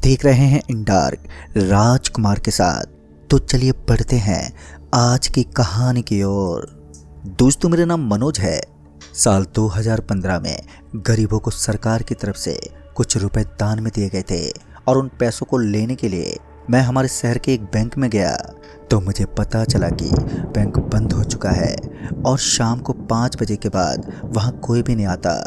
देख रहे हैं इन डार्क राजकुमार के साथ। तो चलिए बढ़ते हैं आज की कहानी की ओर। दोस्तों, मेरा नाम मनोज है। साल 2015 में गरीबों को सरकार की तरफ से कुछ रुपए दान में दिए गए थे और उन पैसों को लेने के लिए मैं हमारे शहर के एक बैंक में गया तो मुझे पता चला कि बैंक बंद हो चुका है और शाम को 5 बजे के बाद वहाँ कोई भी नहीं आता।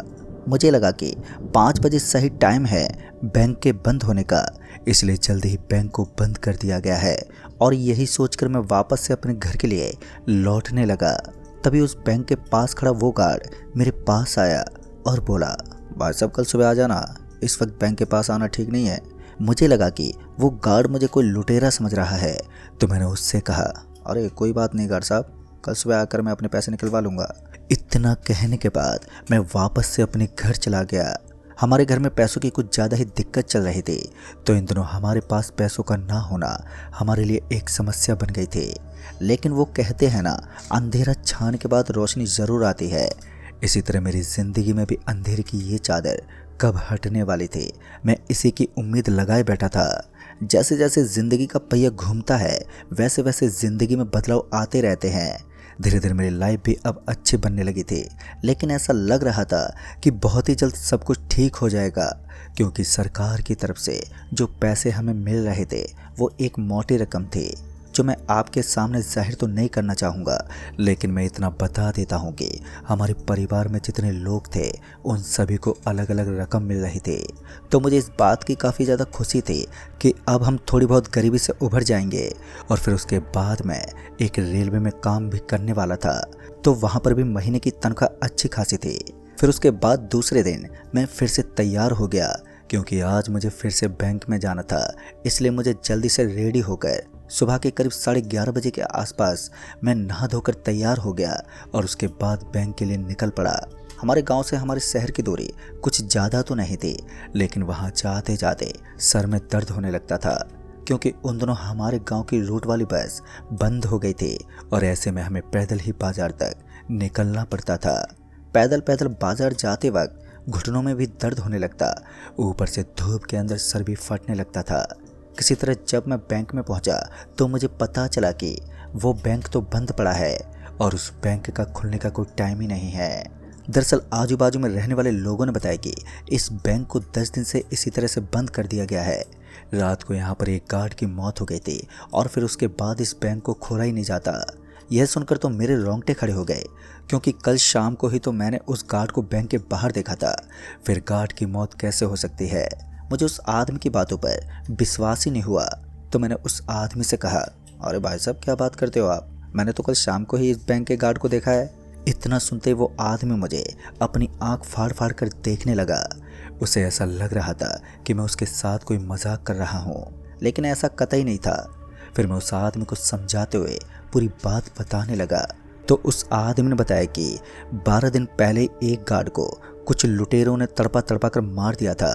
मुझे लगा कि 5 बजे सही टाइम है बैंक के बंद होने का, इसलिए जल्दी ही बैंक को बंद कर दिया गया है। और यही सोचकर मैं वापस से अपने घर के लिए लौटने लगा। तभी उस बैंक के पास खड़ा वो गार्ड मेरे पास आया और बोला, भाई साहब कल सुबह आ जाना, इस वक्त बैंक के पास आना ठीक नहीं है। मुझे लगा कि वो गार्ड मुझे कोई लुटेरा समझ रहा है, तो मैंने उससे कहा, अरे कोई बात नहीं गार्ड साहब, कल सुबह आकर मैं अपने पैसे निकलवा लूँगा। इतना कहने के बाद मैं वापस से अपने घर चला गया। हमारे घर में पैसों की कुछ ज़्यादा ही दिक्कत चल रही थी, तो इन दिनों हमारे पास पैसों का ना होना हमारे लिए एक समस्या बन गई थी। लेकिन वो कहते हैं ना, अंधेरा छाने के बाद रोशनी ज़रूर आती है। इसी तरह मेरी ज़िंदगी में भी अंधेरे की ये चादर कब हटने वाली थी, मैं इसी की उम्मीद लगाए बैठा था। जैसे जैसे ज़िंदगी का पहिया घूमता है वैसे वैसे ज़िंदगी में बदलाव आते रहते हैं। धीरे धीरे मेरी लाइफ भी अब अच्छी बनने लगी थी, लेकिन ऐसा लग रहा था कि बहुत ही जल्द सब कुछ ठीक हो जाएगा, क्योंकि सरकार की तरफ से जो पैसे हमें मिल रहे थे वो एक मोटी रकम थी, जो मैं आपके सामने जाहिर तो नहीं करना चाहूँगा, लेकिन मैं इतना बता देता हूँ कि हमारे परिवार में जितने लोग थे उन सभी को अलग अलग रकम मिल रही थी। तो मुझे इस बात की काफ़ी ज़्यादा खुशी थी कि अब हम थोड़ी बहुत गरीबी से उभर जाएंगे। और फिर उसके बाद मैं एक रेलवे में काम भी करने वाला था, तो वहाँ पर भी महीने की तनख्वाह अच्छी खासी थी। फिर उसके बाद दूसरे दिन मैं फिर से तैयार हो गया, क्योंकि आज मुझे फिर से बैंक में जाना था। इसलिए मुझे जल्दी से रेडी होकर सुबह के करीब 11:30 बजे के आसपास मैं नहा धोकर तैयार हो गया और उसके बाद बैंक के लिए निकल पड़ा। हमारे गांव से हमारे शहर की दूरी कुछ ज़्यादा तो नहीं थी, लेकिन वहां जाते जाते सर में दर्द होने लगता था, क्योंकि उन दिनों हमारे गांव की रूट वाली बस बंद हो गई थी और ऐसे में हमें पैदल ही बाजार तक निकलना पड़ता था। पैदल पैदल बाजार जाते वक्त घुटनों में भी दर्द होने लगता, ऊपर से धूप के अंदर सर भी फटने लगता था। किसी तरह जब मैं बैंक में पहुंचा तो मुझे पता चला कि वो बैंक तो बंद पड़ा है और उस बैंक का खुलने का कोई टाइम ही नहीं है। दरअसल आजू बाजू में रहने वाले लोगों ने बताया कि इस बैंक को 10 दिन से इसी तरह से बंद कर दिया गया है। रात को यहाँ पर एक गार्ड की मौत हो गई थी और फिर उसके बाद इस बैंक को खोला ही नहीं जाता। यह सुनकर तो मेरे रोंगटे खड़े हो गए, क्योंकि कल शाम को ही तो मैंने उस गार्ड को बैंक के बाहर देखा था। फिर गार्ड की मौत कैसे हो सकती है? मुझे उस आदमी की बातों पर विश्वास ही नहीं हुआ। तो मैंने उस आदमी से कहा, अरे भाई साहब क्या बात करते हो आप, मैंने तो कल शाम को ही इस बैंक के गार्ड को देखा है। इतना सुनते वो आदमी मुझे अपनी आंख फाड़ फाड़ कर देखने लगा। उसे ऐसा लग रहा था कि मैं उसके साथ कोई मजाक कर रहा हूँ, लेकिन ऐसा कतई नहीं था। फिर मैं उस आदमी को समझाते हुए पूरी बात बताने लगा, तो उस आदमी ने बताया कि 12 दिन पहले एक गार्ड को कुछ लुटेरों ने तड़पा तड़पा कर मार दिया था,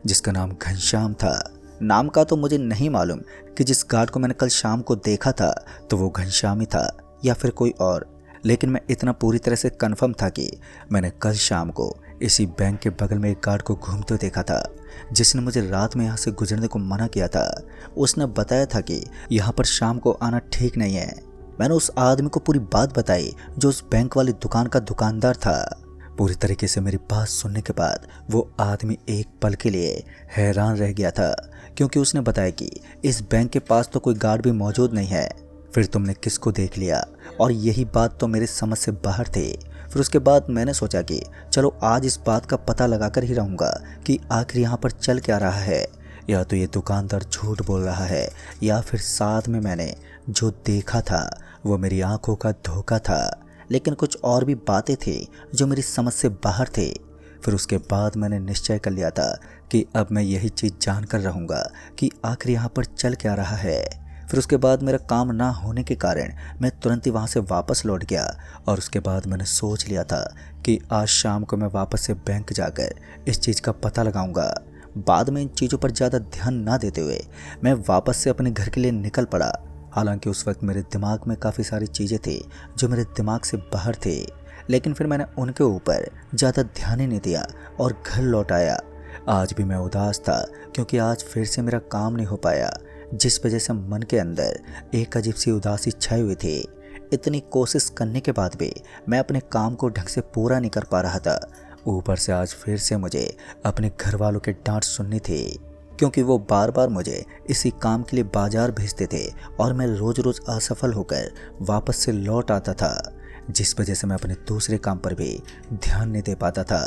जिसका नाम घनश्याम था। नाम का तो मुझे नहीं मालूम कि जिस गार्ड को मैंने कल शाम को देखा था तो वो घनश्याम ही था या फिर कोई और, लेकिन मैं इतना पूरी तरह से कन्फर्म था कि मैंने कल शाम को इसी बैंक के बगल में एक गार्ड को घूमते देखा था, जिसने मुझे रात में यहाँ से गुजरने को मना किया था। उसने बताया था कि यहाँ पर शाम को आना ठीक नहीं है। मैंने उस आदमी को पूरी बात बताई, जो उस बैंक वाली दुकान का दुकानदार था। पूरी तरीके से मेरी बात सुनने के बाद वो आदमी एक पल के लिए हैरान रह गया था, क्योंकि उसने बताया कि इस बैंक के पास तो कोई गार्ड भी मौजूद नहीं है, फिर तुमने किसको देख लिया? और यही बात तो मेरी समझ से बाहर थी। फिर उसके बाद मैंने सोचा कि चलो आज इस बात का पता लगाकर ही रहूँगा कि आखिर यहाँ पर चल क्या रहा है। या तो ये दुकानदार झूठ बोल रहा है, या फिर साथ में मैंने जो देखा था वो मेरी आंखों का धोखा था। लेकिन कुछ और भी बातें थी जो मेरी समझ से बाहर थे। फिर उसके बाद मैंने निश्चय कर लिया था कि अब मैं यही चीज़ जान कर रहूँगा कि आखिर यहाँ पर चल क्या रहा है। फिर उसके बाद मेरा काम ना होने के कारण मैं तुरंत ही वहाँ से वापस लौट गया, और उसके बाद मैंने सोच लिया था कि आज शाम को मैं वापस से बैंक जाकर इस चीज़ का पता लगाऊंगा। बाद में इन चीज़ों पर ज़्यादा ध्यान ना देते हुए मैं वापस से अपने घर के लिए निकल पड़ा। हालांकि उस वक्त मेरे दिमाग में काफ़ी सारी चीज़ें थी जो मेरे दिमाग से बाहर थी, लेकिन फिर मैंने उनके ऊपर ज़्यादा ध्यान ही नहीं दिया और घर लौट आया। आज भी मैं उदास था क्योंकि आज फिर से मेरा काम नहीं हो पाया, जिस वजह से मन के अंदर एक अजीब सी उदासी छाई हुई थी। इतनी कोशिश करने के बाद भी मैं अपने काम को ढंग से पूरा नहीं कर पा रहा था। ऊपर से आज फिर से मुझे अपने घर वालों के डांट सुननी थी, क्योंकि वो बार बार मुझे इसी काम के लिए बाजार भेजते थे और मैं रोज रोज असफल होकर वापस से लौट आता था, जिस वजह से मैं अपने दूसरे काम पर भी ध्यान नहीं दे पाता था।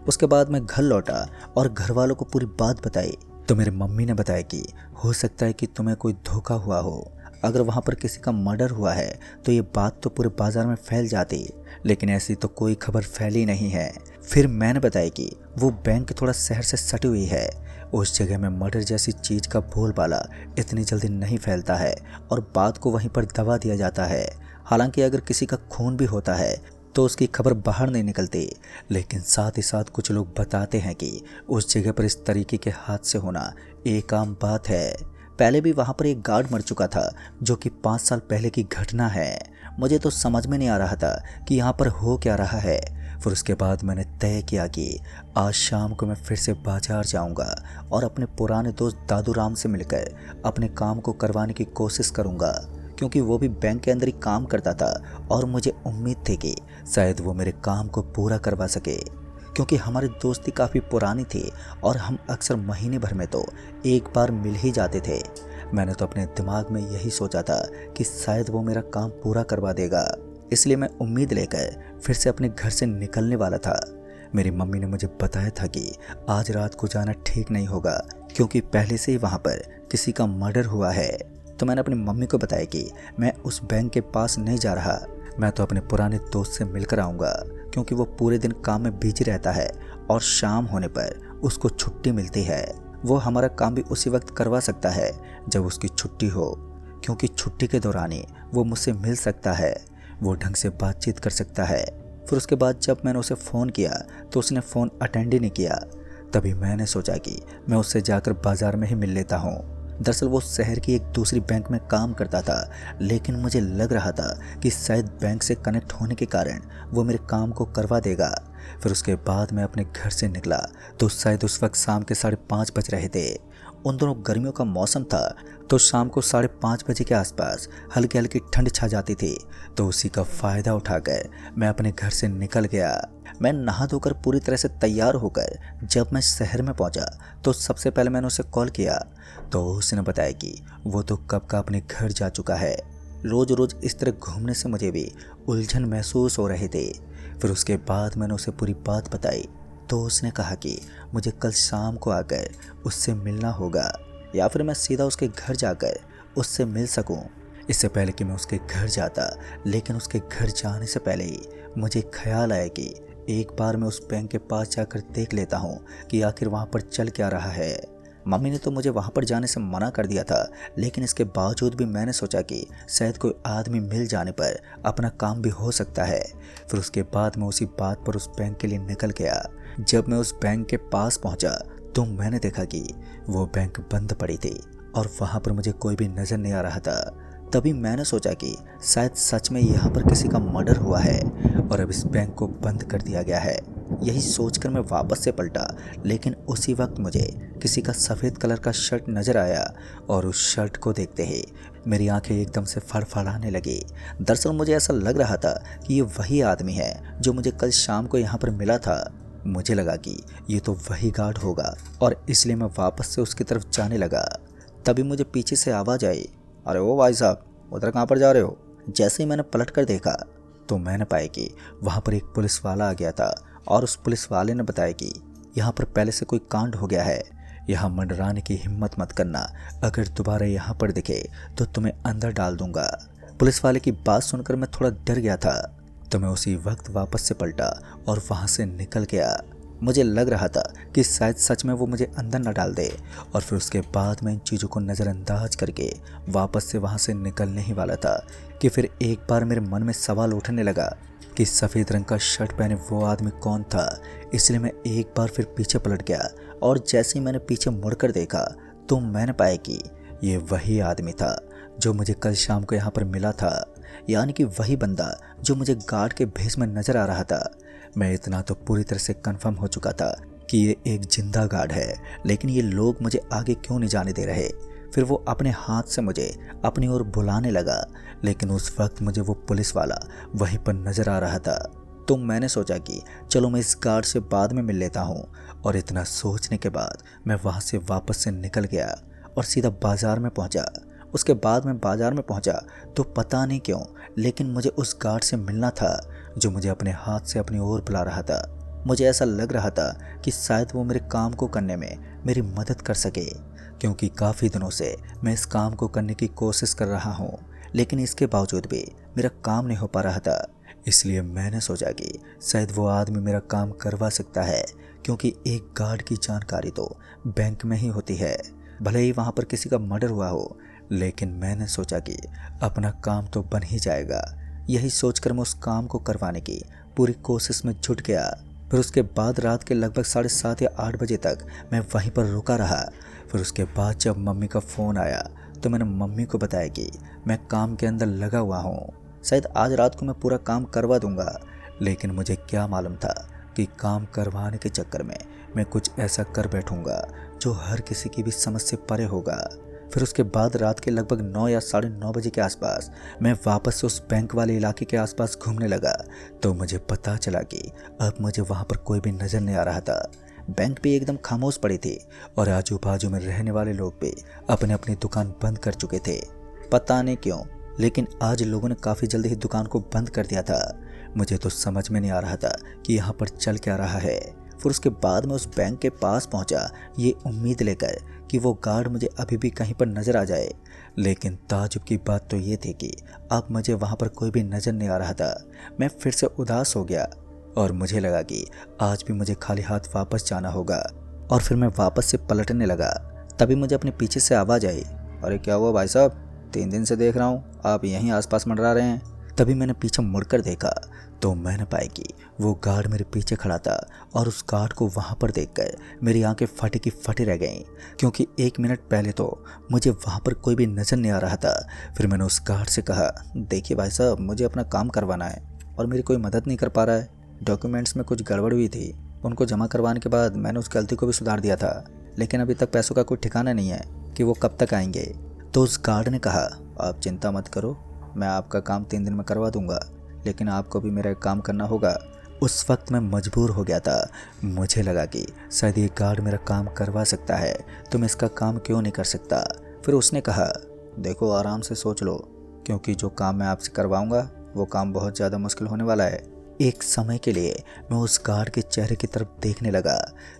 उसके बाद मैं घर लौटा और घर वालों को पूरी बात बताई तो मेरी मम्मी ने बताया कि हो सकता है कि तुम्हें कोई धोखा हुआ हो। अगर वहाँ पर किसी का मर्डर हुआ है तो ये बात तो पूरे बाजार में फैल जाती, लेकिन ऐसी तो कोई खबर फैली नहीं है। फिर मैंने बताया कि वो बैंक थोड़ा शहर से सटी हुई है, उस जगह में मर्डर जैसी चीज़ का बोलबाला इतनी जल्दी नहीं फैलता है और बात को वहीं पर दबा दिया जाता है। हालांकि अगर किसी का खून भी होता है तो उसकी खबर बाहर नहीं निकलती, लेकिन साथ ही साथ कुछ लोग बताते हैं कि उस जगह पर इस तरीके के हादसे होना एक आम बात है। पहले भी वहाँ पर एक गार्ड मर चुका था, जो कि 5 साल पहले की घटना है। मुझे तो समझ में नहीं आ रहा था कि यहाँ पर हो क्या रहा है। फिर उसके बाद मैंने तय किया कि आज शाम को मैं फिर से बाजार जाऊंगा और अपने पुराने दोस्त दादू राम से मिलकर अपने काम को करवाने की कोशिश करूंगा, क्योंकि वो भी बैंक के अंदर ही काम करता था और मुझे उम्मीद थी कि शायद वो मेरे काम को पूरा करवा सके, क्योंकि हमारी दोस्ती काफ़ी पुरानी थी और हम अक्सर महीने भर में तो एक बार मिल ही जाते थे। मैंने तो अपने दिमाग में यही सोचा था कि शायद वो मेरा काम पूरा करवा देगा, इसलिए मैं उम्मीद लेकर फिर से अपने घर से निकलने वाला था। मेरी मम्मी ने मुझे बताया था कि आज रात को जाना ठीक नहीं होगा, क्योंकि पहले से ही वहाँ पर किसी का मर्डर हुआ है। तो मैंने अपनी मम्मी को बताया कि मैं उस बैंक के पास नहीं जा रहा, मैं तो अपने पुराने दोस्त से मिलकर आऊँगा, क्योंकि वो पूरे दिन काम में बिजी रहता है और शाम होने पर उसको छुट्टी मिलती है। वो हमारा काम भी उसी वक्त करवा सकता है जब उसकी छुट्टी हो, क्योंकि छुट्टी के दौरान ही वो मुझसे मिल सकता है, वो ढंग से बातचीत कर सकता है। फिर उसके बाद जब मैंने उसे फ़ोन किया तो उसने फ़ोन अटेंड ही नहीं किया। तभी मैंने सोचा कि मैं उससे जाकर बाज़ार में ही मिल लेता हूँ। दरअसल वो शहर की एक दूसरी बैंक में काम करता था, लेकिन मुझे लग रहा था कि शायद बैंक से कनेक्ट होने के कारण वो मेरे काम को करवा देगा। फिर उसके बाद मैं अपने घर से निकला तो शायद उस वक्त शाम के 5:30 बज रहे थे। उन दोनों गर्मियों का मौसम था, तो शाम को 5:30 बजे के आसपास हल्की हल्की ठंड छा जाती थी। तो उसी का फ़ायदा उठाकर मैं अपने घर से निकल गया। मैं नहा धोकर पूरी तरह से तैयार होकर जब मैं शहर में पहुंचा तो सबसे पहले मैंने उसे कॉल किया, तो उसने बताया कि वो तो कब का अपने घर जा चुका है। रोज़ रोज़ इस तरह घूमने से मुझे भी उलझन महसूस हो रही थी। फिर उसके बाद मैंने उसे पूरी बात बताई, तो उसने कहा कि मुझे कल शाम को आकर उससे मिलना होगा, या फिर मैं सीधा उसके घर जाकर उससे मिल सकूं। इससे पहले कि मैं उसके घर जाता, लेकिन उसके घर जाने से पहले ही मुझे ख्याल आया कि एक बार मैं उस बैंक के पास जाकर देख लेता हूँ कि आखिर वहाँ पर चल क्या रहा है। मम्मी ने तो मुझे वहाँ पर जाने से मना कर दिया था, लेकिन इसके बावजूद भी मैंने सोचा कि शायद कोई आदमी मिल जाने पर अपना काम भी हो सकता है। फिर उसके बाद मैं उसी बात पर उस बैंक के लिए निकल गया। जब मैं उस बैंक के पास पहुँचा तो मैंने देखा कि वो बैंक बंद पड़ी थी और वहाँ पर मुझे कोई भी नज़र नहीं आ रहा था। तभी मैंने सोचा कि शायद सच में यहाँ पर किसी का मर्डर हुआ है और अब इस बैंक को बंद कर दिया गया है। यही सोचकर मैं वापस से पलटा, लेकिन उसी वक्त मुझे किसी का सफ़ेद कलर का शर्ट नज़र आया और उस शर्ट को देखते ही मेरी आंखें एकदम से फड़फड़ाने लगी। दरअसल मुझे ऐसा लग रहा था कि ये वही आदमी है जो मुझे कल शाम को यहाँ पर मिला था। मुझे लगा कि ये तो वही गार्ड होगा और इसलिए मैं वापस से उसकी तरफ जाने लगा। तभी मुझे पीछे से आवाज़ आई, अरे ओ भाई साहब, उधर कहाँ पर जा रहे हो? जैसे ही मैंने पलट कर देखा तो मैंने पाया कि वहाँ पर एक पुलिस वाला आ गया था और उस पुलिस वाले ने बताया कि यहाँ पर पहले से कोई कांड हो गया है, यहाँ मंडराने की हिम्मत मत करना, अगर दोबारा यहाँ पर दिखे तो तुम्हें अंदर डाल दूंगा। पुलिस वाले की बात सुनकर मैं थोड़ा डर गया था, तो मैं उसी वक्त वापस से पलटा और वहाँ से निकल गया। मुझे लग रहा था कि शायद सच में वो मुझे अंदर न डाल दे, और फिर उसके बाद मैं इन चीज़ों को नज़रअंदाज करके वापस से वहाँ से निकलने ही वाला था कि फिर एक बार मेरे मन में सवाल उठने लगा कि सफ़ेद रंग का शर्ट पहने वो आदमी कौन था। इसलिए मैं एक बार फिर पीछे पलट गया और जैसे ही मैंने पीछे मुड़कर देखा तो मैंने पाया कि ये वही आदमी था जो मुझे कल शाम को यहाँ पर मिला था, यानी कि वही बंदा जो मुझे गार्ड के भेष में नज़र आ रहा था। मैं इतना तो पूरी तरह से कंफर्म हो चुका था कि ये एक जिंदा गार्ड है, लेकिन ये लोग मुझे आगे क्यों नहीं जाने दे रहे। फिर वो अपने हाथ से मुझे अपनी ओर बुलाने लगा, लेकिन उस वक्त मुझे वो पुलिस वाला वहीं पर नजर आ रहा था। तो मैंने सोचा कि चलो मैं इस गार्ड से बाद में मिल लेता हूँ, और इतना सोचने के बाद मैं वहाँ से वापस से निकल गया और सीधा बाजार में पहुँचा। उसके बाद मैं बाजार में पहुँचा तो पता नहीं क्यों, लेकिन मुझे उस गार्ड से मिलना था जो मुझे अपने हाथ से अपनी ओर बुला रहा था। मुझे ऐसा लग रहा था कि शायद वो मेरे काम को करने में मेरी मदद कर सके, क्योंकि काफ़ी दिनों से मैं इस काम को करने की कोशिश कर रहा हूँ, लेकिन इसके बावजूद भी मेरा काम नहीं हो पा रहा था। इसलिए मैंने सोचा कि शायद वो आदमी मेरा काम करवा सकता है, क्योंकि एक गार्ड की जानकारी तो बैंक में ही होती है। भले ही वहाँ पर किसी का मर्डर हुआ हो, लेकिन मैंने सोचा कि अपना काम तो बन ही जाएगा। यही सोचकर मैं उस काम को करवाने की पूरी कोशिश में जुट गया। फिर उसके बाद रात के लगभग 7:30 या 8 बजे तक मैं वहीं पर रुका रहा। फिर उसके बाद जब मम्मी का फ़ोन आया तो मैंने मम्मी को बताया कि मैं काम के अंदर लगा हुआ हूँ, शायद आज रात को मैं पूरा काम करवा दूंगा। लेकिन मुझे क्या मालूम था कि काम करवाने के चक्कर में मैं कुछ ऐसा कर बैठूंगा जो हर किसी की भी समझ से परे होगा। फिर उसके बाद रात के लगभग 9 या 9:30 बजे के आसपास मैं वापस से उस बैंक वाले इलाके के आसपास घूमने लगा, तो मुझे पता चला कि अब मुझे वहाँ पर कोई भी नज़र नहीं आ रहा था। बैंक भी एकदम खामोश पड़ी थी और आजू बाजू में रहने वाले लोग भी अपने अपनी दुकान बंद कर चुके थे। पता नहीं क्यों, लेकिन आज लोगों ने काफ़ी जल्दी ही दुकान को बंद कर दिया था। मुझे तो समझ में नहीं आ रहा था कि यहाँ पर चल क्या रहा है। फिर उसके बाद मैं उस बैंक के पास पहुँचा, ये उम्मीद लेकर कि वो गार्ड मुझे अभी भी कहीं पर नज़र आ जाए। लेकिन ताजुब की बात तो ये थी कि अब मुझे वहाँ पर कोई भी नज़र नहीं आ रहा था। मैं फिर से उदास हो गया और मुझे लगा कि आज भी मुझे खाली हाथ वापस जाना होगा। और फिर मैं वापस से पलटने लगा, तभी मुझे अपने पीछे से आवाज़ आई, अरे क्या हुआ भाई साहब, 3 दिन से देख रहा हूँ आप यहीं आसपास मंडरा रहे हैं। तभी मैंने पीछे मुड़कर देखा तो मैंने पाया कि वो गार्ड मेरे पीछे खड़ा था, और उस गार्ड को वहाँ पर देखकर मेरी आंखें फटी की फटी रह गईं, क्योंकि 1 मिनट पहले तो मुझे वहाँ पर कोई भी नज़र नहीं आ रहा था। फिर मैंने उस गार्ड से कहा, देखिए भाई साहब, मुझे अपना काम करवाना है और मेरी कोई मदद नहीं कर पा रहा है। डॉक्यूमेंट्स में कुछ गड़बड़ हुई थी, उनको जमा करवाने के बाद मैंने उस गलती को भी सुधार दिया था, लेकिन अभी तक पैसों का कोई ठिकाना नहीं है कि वो कब तक आएंगे। तो उस गार्ड ने कहा, आप चिंता मत करो, मैं आपका काम 3 दिन में करवा दूंगा, लेकिन आपको भी मेरा काम करना होगा। उस वक्त मैं मजबूर हो गया था। मुझे लगा कि शायद ये गार्ड मेरा काम करवा सकता है, तो मैं इसका काम क्यों नहीं कर सकता। फिर उसने कहा, देखो आराम से सोच लो, क्योंकि जो काम मैं आपसे करवाऊंगा वो काम बहुत ज़्यादा मुश्किल होने वाला है। एक समय के लिए मैं उस गार्ड के चेहरे की तरफ देखने लगा,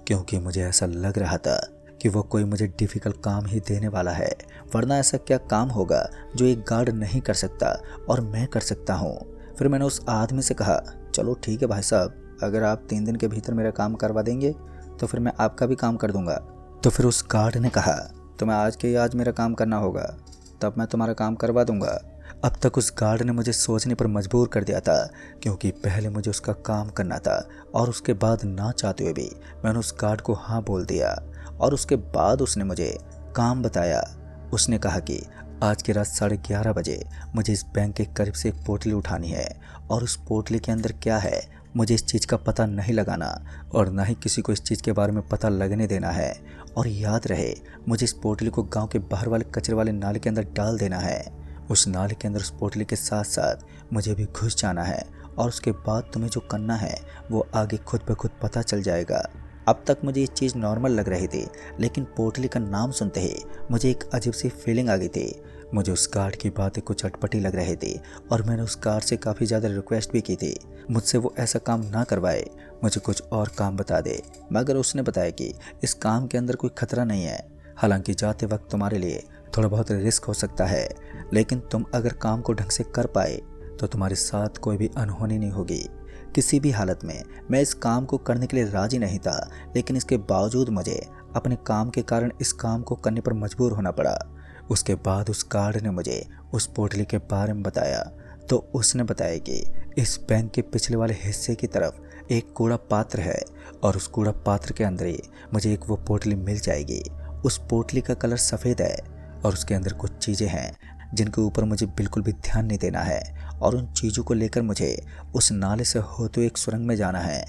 क्योंकि मुझे ऐसा लग रहा था कि वो कोई मुझे डिफ़िकल्ट काम ही देने वाला है, वरना ऐसा क्या काम होगा जो एक गार्ड नहीं कर सकता और मैं कर सकता हूँ। फिर मैंने उस आदमी से कहा, चलो ठीक है भाई साहब, अगर आप 3 दिन के भीतर मेरा काम करवा देंगे तो फिर मैं आपका भी काम कर दूंगा। तो फिर उस गार्ड ने कहा, तुम्हें आज के आज मेरा काम करना होगा, तब मैं तुम्हारा काम करवा दूंगा। अब तक उस गार्ड ने मुझे सोचने पर मजबूर कर दिया था, क्योंकि पहले मुझे उसका काम करना था और उसके बाद ना चाहते हुए भी मैंने उस गार्ड को हाँ बोल दिया। और उसके बाद उसने मुझे काम बताया। उसने कहा कि आज की रात 11:30 बजे मुझे इस बैंक के करीब से एक पोटली उठानी है, और उस पोटली के अंदर क्या है मुझे इस चीज़ का पता नहीं लगाना, और ना ही किसी को इस चीज़ के बारे में पता लगने देना है। और याद रहे, मुझे इस पोटली को गांव के बाहर वाले कचरे वाले नाले के अंदर डाल देना है। उस नाले के अंदर उस पोटली के साथ साथ मुझे भी घुस जाना है, और उसके बाद तुम्हें जो करना है वो आगे खुद ब खुद पता चल जाएगा। अब तक मुझे ये चीज़ नॉर्मल लग रही थी, लेकिन पोटली का नाम सुनते ही मुझे एक अजीब सी फीलिंग आ गई थी। मुझे उस गार्ड की बातें कुछ अटपटी लग रही थी, और मैंने उस गार्ड से काफ़ी ज़्यादा रिक्वेस्ट भी की थी मुझसे वो ऐसा काम ना करवाए, मुझे कुछ और काम बता दे। मगर उसने बताया कि इस काम के अंदर कोई खतरा नहीं है, हालांकि जाते वक्त तुम्हारे लिए थोड़ा बहुत रिस्क हो सकता है, लेकिन तुम अगर काम को ढंग से कर पाए तो तुम्हारे साथ कोई भी अनहोनी नहीं होगी। किसी भी हालत में मैं इस काम को करने के लिए राजी नहीं था, लेकिन इसके बावजूद मुझे अपने काम के कारण इस काम को करने पर मजबूर होना पड़ा। उसके बाद उस गार्ड ने मुझे उस पोटली के बारे में बताया। तो उसने बताया कि इस बैंक के पिछले वाले हिस्से की तरफ एक कूड़ा पात्र है, और उस कूड़ा पात्र के अंदर ही मुझे एक वो पोटली मिल जाएगी। उस पोटली का कलर सफ़ेद है, और उसके अंदर कुछ चीज़ें हैं जिनके ऊपर मुझे बिल्कुल भी ध्यान नहीं देना है, और उन चीज़ों को लेकर मुझे उस नाले से होते हुए एक सुरंग में जाना है।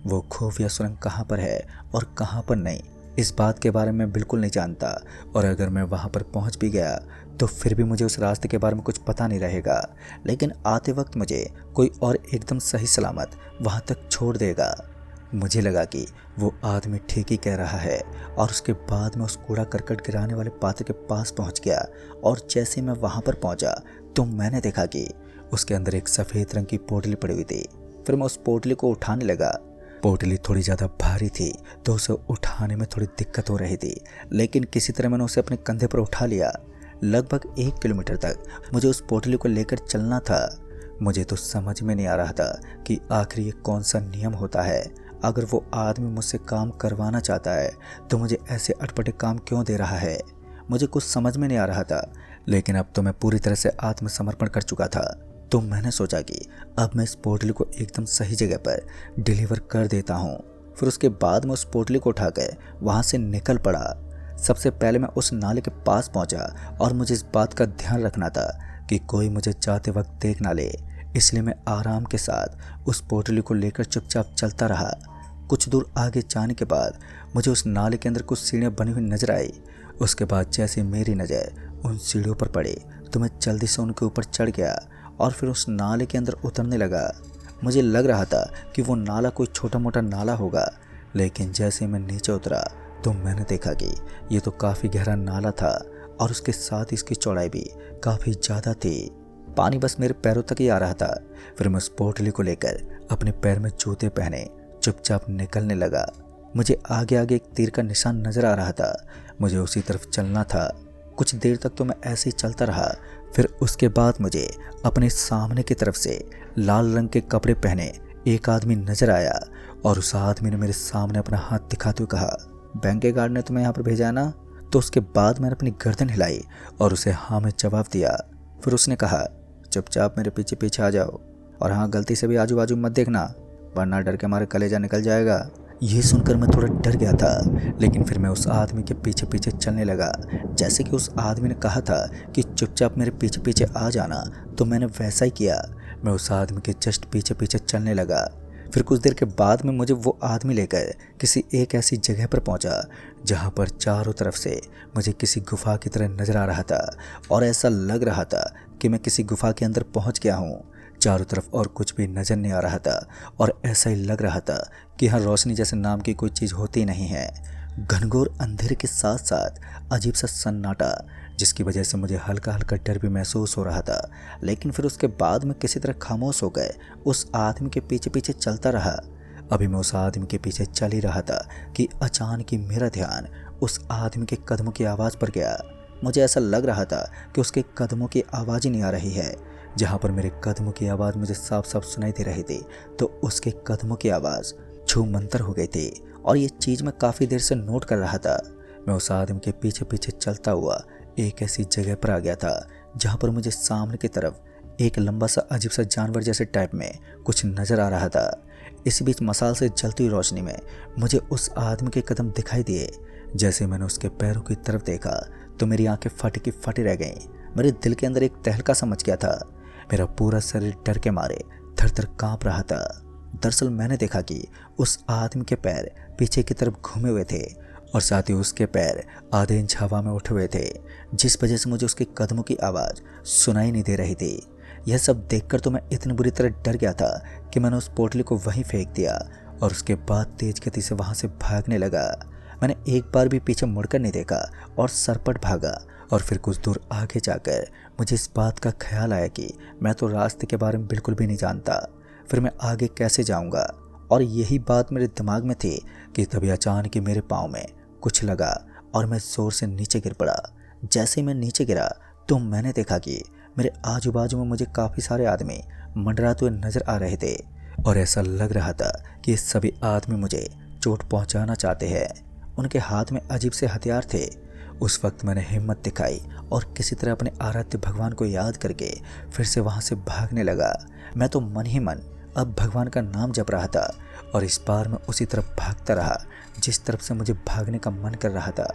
वो खुफिया सुरंग कहाँ पर है और कहाँ पर नहीं, इस बात के बारे में बिल्कुल नहीं जानता। और अगर मैं वहाँ पर पहुँच भी गया तो फिर भी मुझे उस रास्ते के बारे में कुछ पता नहीं रहेगा। लेकिन आते वक्त मुझे कोई और एकदम सही सलामत वहाँ तक छोड़ देगा। मुझे लगा कि वो आदमी ठीक ही कह रहा है और उसके बाद मैं उस कूड़ा करकट गिराने वाले पात्र के पास पहुँच गया। और जैसे मैं वहाँ पर पहुँचा तो मैंने देखा कि उसके अंदर एक सफ़ेद रंग की पोटली पड़ी हुई थी। फिर मैं उस पोटली को उठाने लगा। पोटली थोड़ी ज़्यादा भारी थी तो उसे उठाने में थोड़ी दिक्कत हो रही थी, लेकिन किसी तरह मैंने उसे अपने कंधे पर उठा लिया। लगभग 1 किलोमीटर तक मुझे उस पोटली को लेकर चलना था। मुझे तो समझ में नहीं आ रहा था कि आखिर ये कौन सा नियम होता है। अगर वो आदमी मुझसे काम करवाना चाहता है तो मुझे ऐसे अटपटे काम क्यों दे रहा है। मुझे कुछ समझ में नहीं आ रहा था, लेकिन अब तो मैं पूरी तरह से आत्मसमर्पण कर चुका था। तो मैंने सोचा कि अब मैं इस पोटली को एकदम सही जगह पर डिलीवर कर देता हूँ। फिर उसके बाद मैं उस पोटली को उठाकर वहाँ से निकल पड़ा। सबसे पहले मैं उस नाले के पास पहुँचा और मुझे इस बात का ध्यान रखना था कि कोई मुझे जाते वक्त देख ना ले, इसलिए मैं आराम के साथ उस पोटली को लेकर चुपचाप चलता रहा। कुछ दूर आगे जाने के बाद मुझे उस नाले के अंदर कुछ सीढ़ियाँ बनी हुई नजर आई। उसके बाद जैसे मेरी नज़र उन सीढ़ियों पर पड़ी तो मैं जल्दी से उनके ऊपर चढ़ गया और फिर उस नाले के अंदर उतरने लगा। मुझे लग रहा था कि वो नाला कोई छोटा मोटा नाला होगा, लेकिन जैसे मैं नीचे उतरा तो मैंने देखा कि ये तो काफ़ी गहरा नाला था और उसके साथ इसकी चौड़ाई भी काफ़ी ज़्यादा थी। पानी बस मेरे पैरों तक ही आ रहा था। फिर मैं उस पोटली को लेकर अपने पैर में जूते पहने चुपचाप निकलने लगा। मुझे आगे आगे एक तीर का निशान नज़र आ रहा था। मुझे उसी तरफ चलना था। कुछ देर तक तो मैं ऐसे ही चलता रहा। फिर उसके बाद मुझे अपने सामने की तरफ से लाल रंग के कपड़े पहने एक आदमी नजर आया और उस आदमी ने मेरे सामने अपना हाथ दिखाते हुए कहा, बैंक के गार्ड ने तुम्हें यहाँ पर भेजा है ना? तो उसके बाद मैंने अपनी गर्दन हिलाई और उसे हाँ में जवाब दिया। फिर उसने कहा, चुपचाप मेरे पीछे पीछे आ जाओ और हाँ, गलती से भी आजू बाजू मत देखना वरना डर के मारे कलेजा निकल जाएगा। ये सुनकर मैं थोड़ा डर गया था, लेकिन फिर मैं उस आदमी के पीछे पीछे चलने लगा। जैसे कि उस आदमी ने कहा था कि चुपचाप मेरे पीछे पीछे आ जाना, तो मैंने वैसा ही किया। मैं उस आदमी के जस्ट पीछे पीछे चलने लगा। फिर कुछ देर के बाद में मुझे वो आदमी लेकर किसी एक ऐसी जगह पर पहुंचा जहां पर चारों तरफ से मुझे किसी गुफा की तरह नजर आ रहा था और ऐसा लग रहा था कि मैं किसी गुफा के अंदर पहुंच गया हूँ। चारों तरफ और कुछ भी नज़र नहीं आ रहा था और ऐसा ही लग रहा था कि यहाँ रोशनी जैसे नाम की कोई चीज़ होती नहीं है। घनघोर अंधेरे के साथ साथ अजीब सा सन्नाटा, जिसकी वजह से मुझे हल्का हल्का डर भी महसूस हो रहा था। लेकिन फिर उसके बाद मैं किसी तरह खामोश हो गए उस आदमी के पीछे पीछे चलता रहा। अभी मैं उस आदमी के पीछे चल ही रहा था कि अचानक ही मेरा ध्यान उस आदमी के कदमों की आवाज़ पर गया। मुझे ऐसा लग रहा था कि उसके कदमों की आवाज़ ही नहीं आ रही है। जहाँ पर मेरे कदमों की आवाज़ मुझे साफ साफ सुनाई दे रही थी, तो उसके कदमों की आवाज़ छू मंतर हो गई थी। और ये चीज़ मैं काफ़ी देर से नोट कर रहा था। मैं उस आदमी के पीछे पीछे चलता हुआ एक ऐसी जगह पर आ गया था जहाँ पर मुझे सामने की तरफ एक लंबा सा अजीब सा जानवर जैसे टाइप में कुछ नज़र आ रहा था। इसी बीच मसाल से जलती हुई रोशनी में मुझे उस आदमी के कदम दिखाई दिए। जैसे मैंने उसके पैरों की तरफ देखा तो मेरी आंखें फटी की फटी रह गईं। मेरे दिल के अंदर एक तहलका सा मच गया था। मेरा पूरा शरीर डर के मारे थर थर काँप रहा था। दरअसल मैंने देखा कि उस आदमी के पैर पीछे की तरफ घूमे हुए थे और साथ ही उसके पैर आधे इंच हवा में उठे हुए थे, जिस वजह से मुझे उसके कदमों की आवाज़ सुनाई नहीं दे रही थी। यह सब देखकर तो मैं इतनी बुरी तरह डर गया था कि मैंने उस पोटली को वहीं फेंक दिया और उसके बाद तेज गति से वहाँ से भागने लगा। मैंने एक बार भी पीछे मुड़कर नहीं देखा और सरपट भागा। और फिर कुछ दूर आगे जाकर मुझे इस बात का ख्याल आया कि मैं तो रास्ते के बारे में बिल्कुल भी नहीं जानता, फिर मैं आगे कैसे जाऊंगा। और यही बात मेरे दिमाग में थी कि तभी अचानक ही मेरे पाँव में कुछ लगा और मैं ज़ोर से नीचे गिर पड़ा। जैसे ही मैं नीचे गिरा तो मैंने देखा कि मेरे आजू बाजू में मुझे काफ़ी सारे आदमी मंडराते हुए नज़र आ रहे थे और ऐसा लग रहा था कि ये सभी आदमी मुझे चोट पहुंचाना चाहते हैं। उनके हाथ में अजीब से हथियार थे। उस वक्त मैंने हिम्मत दिखाई और किसी तरह अपने आराध्य भगवान को याद करके फिर से वहाँ से भागने लगा। मैं तो मन ही मन अब भगवान का नाम जप रहा था और इस बार मैं उसी तरफ भागता रहा जिस तरफ से मुझे भागने का मन कर रहा था।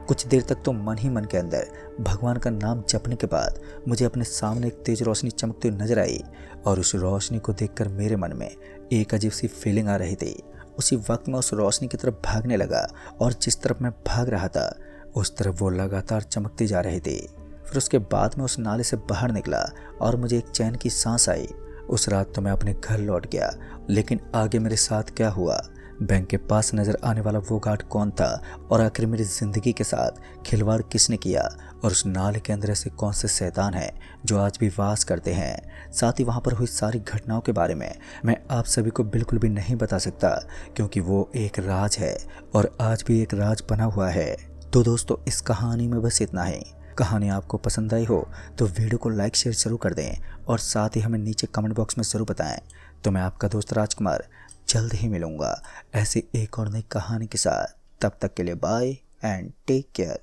कुछ देर तक तो मन ही मन के अंदर भगवान का नाम जपने के बाद मुझे अपने सामने एक तेज रोशनी चमकती हुई नजर आई और उस रोशनी को देखकर मेरे मन में एक अजीब सी फीलिंग आ रही थी उसी वक्त मैं उस रोशनी की तरफ भागने लगा और जिस तरफ मैं भाग रहा था उस तरफ वो लगातार चमकती जा रही थी। फिर उसके बाद मैं उस नाले से बाहर निकला और मुझे एक चैन की सांस आई। उस रात तो मैं अपने घर लौट गया, लेकिन आगे मेरे साथ क्या हुआ, बैंक के पास नजर आने वाला वो गार्ड कौन था और आखिर मेरी जिंदगी के साथ खिलवाड़ किसने किया, और उस नाले के अंदर ऐसे कौन से शैतान हैं जो आज भी वास करते हैं, साथ ही वहाँ पर हुई सारी घटनाओं के बारे में मैं आप सभी को बिल्कुल भी नहीं बता सकता, क्योंकि वो एक राज है और आज भी एक राज बना हुआ है। तो दोस्तों, इस कहानी में बस इतना ही। कहानी आपको पसंद आई हो तो वीडियो को लाइक शेयर जरूर कर दें और साथ ही हमें नीचे कमेंट बॉक्स में ज़रूर बताएं। तो मैं आपका दोस्त राजकुमार जल्द ही मिलूंगा ऐसी एक और नई कहानी के साथ। तब तक के लिए बाय एंड टेक केयर।